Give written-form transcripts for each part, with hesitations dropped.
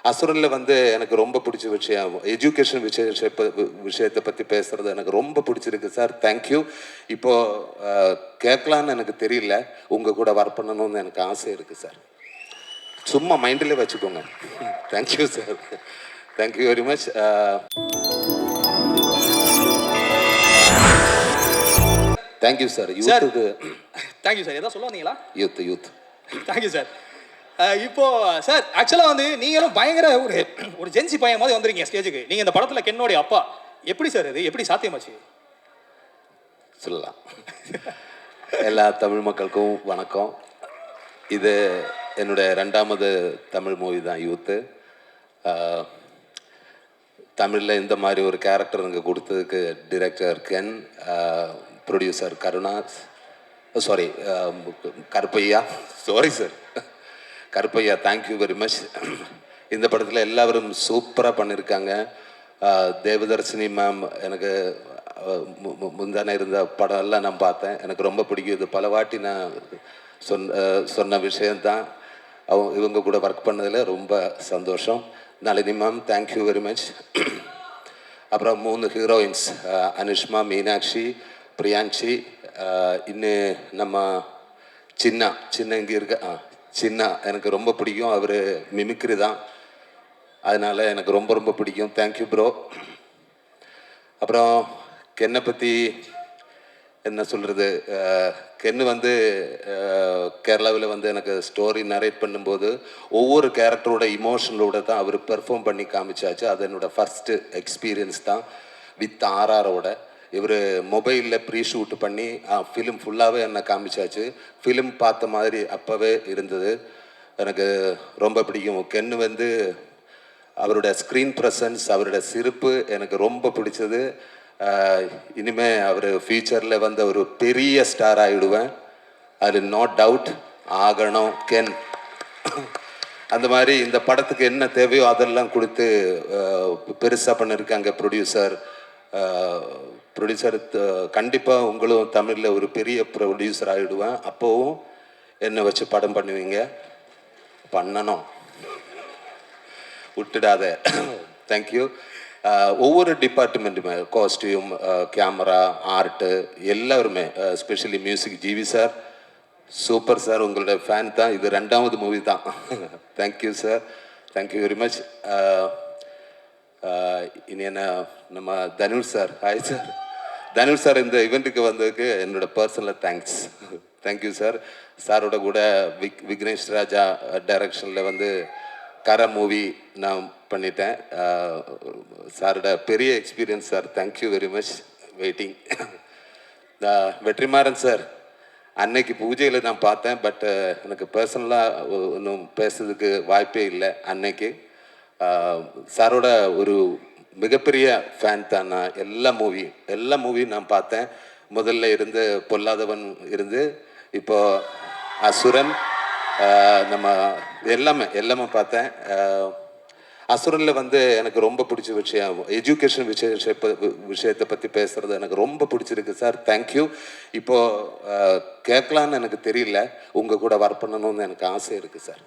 அசுரனில் வந்து எனக்கு ரொம்ப பிடிச்ச விஷயம் எஜுகேஷன் விஷயத்தை பற்றி பேசுகிறது எனக்கு ரொம்ப பிடிச்சிருக்கு சார். தேங்க்யூ. இப்போது கேட்கலான்னு எனக்கு தெரியல, உங்கள் கூட ஒர்க் பண்ணணும்னு எனக்கு ஆசை இருக்குது சார். சும்மா மைண்டில் வச்சுக்கோங்க. Thank you sir. Thank you very much. Thank you sir. யூத்துக்கு தேங்க்யூ சார். ஏதாவது சொல்ல வந்தீங்களா? Youth thank you sir. இப்போ சார் ஆக்சுவலாக வந்து நீங்களும் பயங்கர ஒரு ஜென்சி பையன் மாதிரி வந்துருக்கீங்க ஸ்டேஜுக்கு. நீங்கள் இந்த படத்தில் கென்னோடைய அப்பா. எப்படி சார் இது எப்படி சாத்தியமாச்சு? சொல்லலாம். எல்லா தமிழ் மக்களுக்கும் வணக்கம். இது என்னுடைய 2வது தமிழ் மூவி தான் யூத்து. தமிழில் இந்த மாதிரி ஒரு கேரக்டர் எனக்கு கொடுத்ததுக்கு director Ken, producer Karuna, sorry Karuppaiya, sorry sir Karuppaiya, thank you very much. இந்த படத்தில் எல்லாரும் சூப்பராக பண்ணியிருக்காங்க. தேவதர்ஷினி மேம் எனக்கு முந்தானே இருந்த படம் எல்லாம் நான் பார்த்தேன், எனக்கு ரொம்ப பிடிக்கும். இது பல வாட்டி நான் சொன்ன விஷயந்தான். இவங்க கூட ஒர்க் பண்ணதில் ரொம்ப சந்தோஷம். Nalini ma'am, thank you very much. அப்புறம் 3 ஹீரோயின்ஸ், அனுஷ்மா, மீனாட்சி, பிரியான்சி, இன்னும் நம்ம சின்ன இங்கே இருக்க சின்ன எனக்கு ரொம்ப பிடிக்கும். அவர் மிமிக்ரி தான், அதனால் எனக்கு ரொம்ப பிடிக்கும். Thank you bro. அப்புறம் கென்னை பற்றி என்ன சொல்கிறது, கென்னு வந்து கேரளாவில் வந்து எனக்கு ஸ்டோரி நரேட் பண்ணும்போது ஒவ்வொரு கேரக்டரோட இமோஷனோட தான் அவர் பெர்ஃபார்ம் பண்ணி காமிச்சாச்சு. அது என்னோடய ஃபஸ்ட்டு எக்ஸ்பீரியன்ஸ் தான் வித் ஆர்ஆரோட. இவர் மொபைலில் ப்ரீ ஷூட் பண்ணி ஃபிலிம் ஃபுல்லாகவே என்னை காமிச்சாச்சு. ஃபிலிம் பார்த்த மாதிரி அப்போவே இருந்தது. எனக்கு ரொம்ப பிடிக்கும். கென்னு வந்து அவரோட ஸ்க்ரீன் ப்ரெசன்ஸ், அவரோட சிரிப்பு எனக்கு ரொம்ப பிடிச்சது. இனிமேல் அவர் ஃப்யூச்சரில் வந்து ஒரு பெரிய ஸ்டார் ஆகிடுவேன், அது நோ டவுட். ஆகணும் கென். அந்த மாதிரி இந்த படத்துக்கு என்ன தேவையோ அதெல்லாம் கொடுத்து பெருசாக பண்ணியிருக்காங்க ப்ரொடியூசர். கண்டிப்பாக உங்களும் தமிழில் ஒரு பெரிய ப்ரொடியூசர் ஆகிடுவேன். அப்போவும் என்னை வச்சு படம் பண்ணுவீங்க, பண்ணணும், விட்டுடாத. தேங்க்யூ. ஒவ்வொரு டிபார்ட்மெண்ட்டுமே, காஸ்டியூம், கேமரா, ஆர்ட்டு, எல்லாருமே, especially music, GV sir super sir. உங்களோட ஃபேன் தான். இது 2வது மூவி தான். Thank you sir. Thank you very much. இனி என்ன நம்ம Dhanush sir. Hi sir. Dhanush sir இந்த இவெண்ட்டுக்கு வந்ததுக்கு என்னோட பர்சனல் தேங்க்ஸ். Thank you sir. சாரோட கூட விக்னேஷ் ராஜா டைரக்ஷனில் வந்து கர மூவி நான் பண்ணிட்டேன். சாரோட பெரிய experience sir. Thank you very much. Waiting. Vetrimaaran sir அன்னைக்கு பூஜையில் நான் பார்த்தேன், பட் எனக்கு பர்சனலாக ஒன்றும் பேசுறதுக்கு வாய்ப்பே இல்லை. அன்னைக்கு சாரோட ஒரு மிகப்பெரிய ஃபேன் தான் நான். எல்லா மூவியும் நான் பார்த்தேன். முதல்ல இருந்து பொல்லாதவன் இருந்து இப்போ அசுரன், நம்ம எல்லாமே பார்த்தேன். அசுரனில் வந்து எனக்கு ரொம்ப பிடிச்ச விஷயம் எஜுகேஷன் விஷயத்தை பற்றி பேசுகிறது எனக்கு ரொம்ப பிடிச்சிருக்கு சார். தேங்க்யூ. இப்போது கேட்கலான்னு எனக்கு தெரியல, உங்கள் கூட ஒர்க் பண்ணணும்னு எனக்கு ஆசை இருக்குது சார்.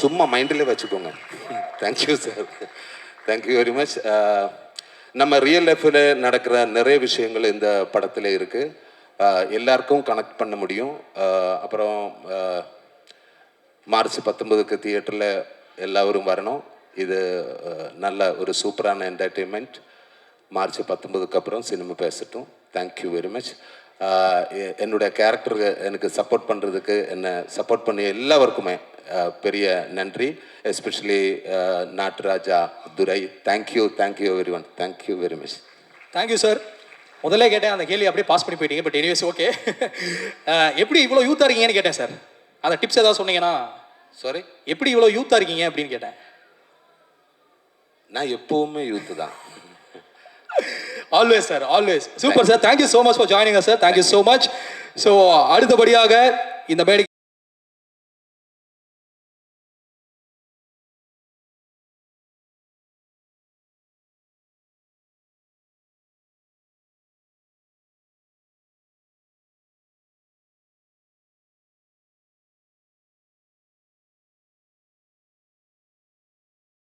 சும்மா மைண்டில் வச்சுக்கோங்க. Thank you sir. Thank you very much. நம்ம ரியல் லைஃப்பில் நடக்கிற நிறைய விஷயங்கள் இந்த படத்தில் இருக்குது. எல்லாருக்கும் கனெக்ட் பண்ண முடியும். அப்புறம் மார்ச் 19க்கு தியேட்டரில் எல்லோரும் வரணும். இது நல்ல ஒரு சூப்பரான என்டர்டெயின்மெண்ட். மார்ச் 19க்கு அப்புறம் சினிமா பேசட்டும். Thank you very much. என்னுடைய கேரக்டருக்கு எனக்கு சப்போர்ட் பண்ணுறதுக்கு, என்னை சப்போர்ட் பண்ணி எல்லாருக்குமே பெரிய நன்றி. Especially Natturaja, Durai, thank you everyone. Thank you very much. Thank you sir. முதல்ல கேட்டேன், அந்த கேள்வி அப்படியே பாஸ் பண்ணி போயிட்டீங்க. But anyways okay. எப்படி இவ்வளோ யூத்தாக இருக்கீங்கன்னு கேட்டேன் சார். அந்த டிப்ஸ் ஏதாவது சொன்னீங்கன்னா. சாரி, எப்படி இவ்வளோ யூத்தாக இருக்கீங்க அப்படின்னு கேட்டேன். நான் எப்போவுமே யூத்து தான். Always sir, always. Super sir. Thank you so much for joining us sir. Thank you so much. So அடுத்தபடியாக இந்த மேடை